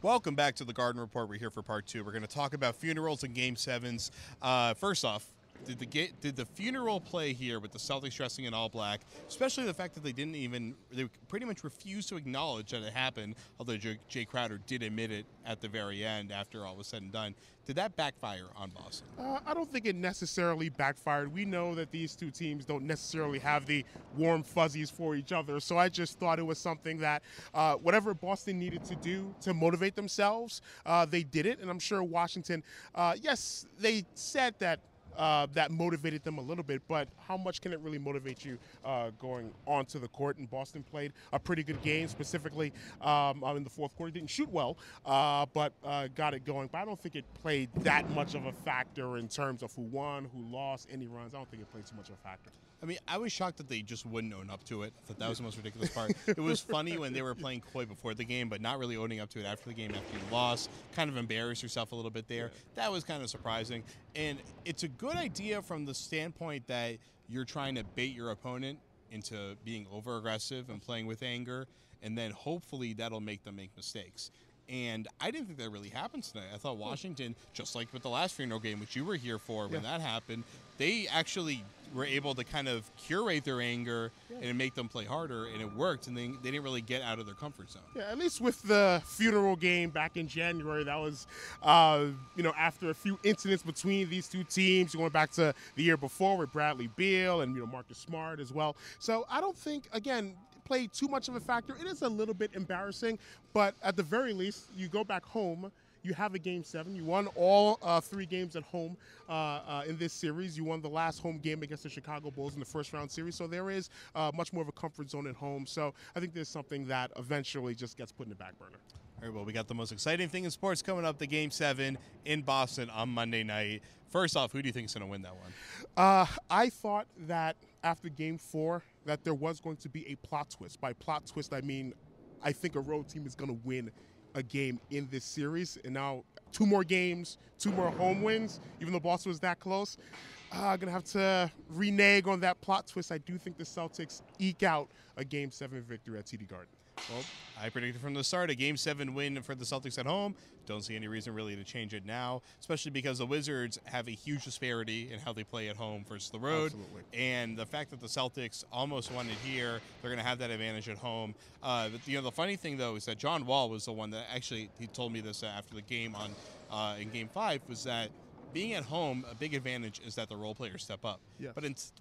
Welcome back to the Garden Report. We're here for part two. We're going to talk about funerals and Game 7s. First off, did the funeral play here with the Celtics dressing in all black, especially the fact that they pretty much refused to acknowledge that it happened, although Jay Crowder did admit it at the very end after all was said and done. Did that backfire on Boston? I don't think it necessarily backfired. We know that these two teams don't necessarily have the warm fuzzies for each other, so I just thought it was something that whatever Boston needed to do to motivate themselves, they did it, and I'm sure Washington, yes, they said that that motivated them a little bit, but how much can it really motivate you going onto the court? And Boston played a pretty good game, specifically in the fourth quarter. Didn't shoot well, but got it going. But I don't think it played that much of a factor in terms of who won, who lost, any runs. I don't think it played too much of a factor. I mean, I was shocked that they just wouldn't own up to it. I thought that was the most ridiculous part. It was funny when they were playing coy before the game, but not really owning up to it after the game, after you lost. Kind of embarrassed yourself a little bit there. That was kind of surprising. And it's a good idea from the standpoint that you're trying to bait your opponent into being over-aggressive and playing with anger, and then hopefully that'll make them make mistakes. And I didn't think that really happened tonight. I thought Washington, just like with the last funeral game, which you were here for when that happened, they actually were able to kind of curate their anger and make them play harder, and it worked, and they didn't really get out of their comfort zone. Yeah, at least with the funeral game back in January, that was, after a few incidents between these two teams, going back to the year before with Bradley Beal and, Marcus Smart as well. So I don't think, again, played too much of a factor. It is a little bit embarrassing, but at the very least, you go back home, you have a Game 7. You won all 3 games at home in this series. You won the last home game against the Chicago Bulls in the first-round series, so there is much more of a comfort zone at home. So I think there's something that eventually just gets put in the back burner. All right, well, we got the most exciting thing in sports coming up, the Game 7 in Boston on Monday night. First off, who do you think is going to win that one? I thought that after Game 4 that there was going to be a plot twist. By plot twist, I mean I think a road team is going to win a game in this series. And now 2 more games, 2 more home wins, even though Boston was that close. I'm going to have to renege on that plot twist. I do think the Celtics eke out a Game 7 victory at TD Garden. Well, I predicted from the start a Game 7 win for the Celtics at home. Don't see any reason really to change it now, especially because the Wizards have a huge disparity in how they play at home versus the road. Absolutely. And the fact that the Celtics almost won it here, they're going to have that advantage at home. But, the funny thing, though, is that John Wall was the one that actually, he told me this after the game in Game 5, was that being at home, a big advantage is that the role players step up. Yes.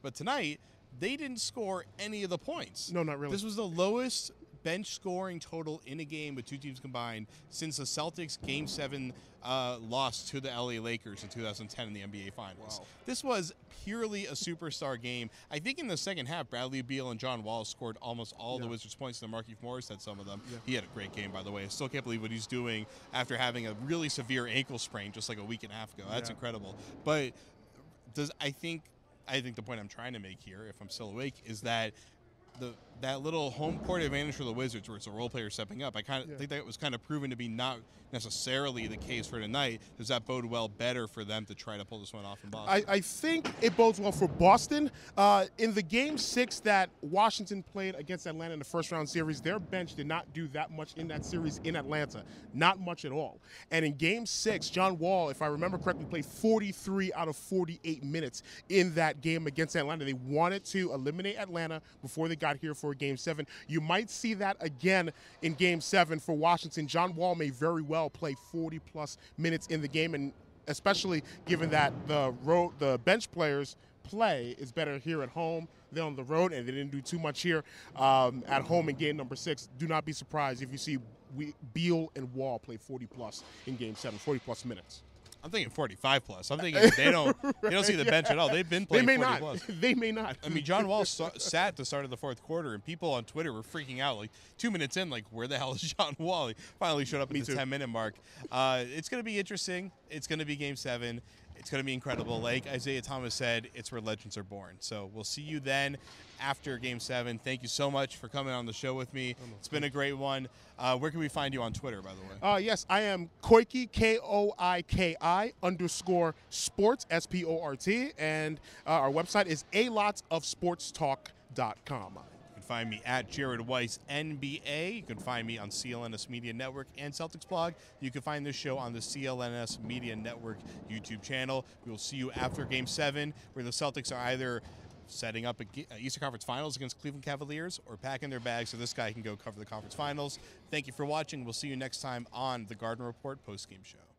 But tonight, they didn't score any of the points. No, not really. This was the lowest bench scoring total in a game with 2 teams combined since the Celtics Game 7 loss to the LA Lakers in 2010 in the NBA Finals. Wow. This was purely a superstar game. I think in the second half, Bradley Beal and John Wall scored almost all the Wizards' points, and Markieff Morris had some of them. Yeah. He had a great game, by the way. I still can't believe what he's doing after having a really severe ankle sprain just like a week and a half ago. That's incredible. But I think the point I'm trying to make here, if I'm still awake, is that that little home court advantage for the Wizards, where it's a role player stepping up, I think that was kind of proven to be not necessarily the case for tonight. Does that bode well better for them to try to pull this one off in Boston? I think it bodes well for Boston. In the Game 6 that Washington played against Atlanta in the first-round series, their bench did not do that much in that series in Atlanta. Not much at all. And in Game 6, John Wall, if I remember correctly, played 43 out of 48 minutes in that game against Atlanta. They wanted to eliminate Atlanta before they got here for Game 7. You might see that again in Game 7 for Washington. John Wall may very well play 40-plus minutes in the game, and especially given that the bench players play is better here at home than on the road, and they didn't do too much here at home in Game number 6. Do not be surprised if you see Beal and Wall play 40-plus in Game 7, 40-plus minutes. I'm thinking 45-plus. I'm thinking they don't see the bench at all. They've been playing 40-plus. They may not. I mean, John Wall sat at the start of the fourth quarter, and people on Twitter were freaking out. Like 2 minutes in, like, where the hell is John Wall? He finally showed up at the 10-minute mark. It's going to be interesting. It's going to be Game 7. It's going to be incredible. Like Isaiah Thomas said, it's where legends are born. So we'll see you then after Game 7. Thank you so much for coming on the show with me. It's been a great one. Where can we find you on Twitter, by the way? Yes, I am Koiki, KOIKI_sports, SPORT. And our website is alotsofsportstalk.com. find me at Jared Weiss NBA. You can find me on CLNS Media Network and Celtics blog. You can find this show on the CLNS Media Network YouTube channel. We will see you after Game 7, where the Celtics are either setting up a Eastern Conference Finals against Cleveland Cavaliers or packing their bags so this guy can go cover the conference finals. Thank you for watching. We'll see you next time on the Garden Report postgame show.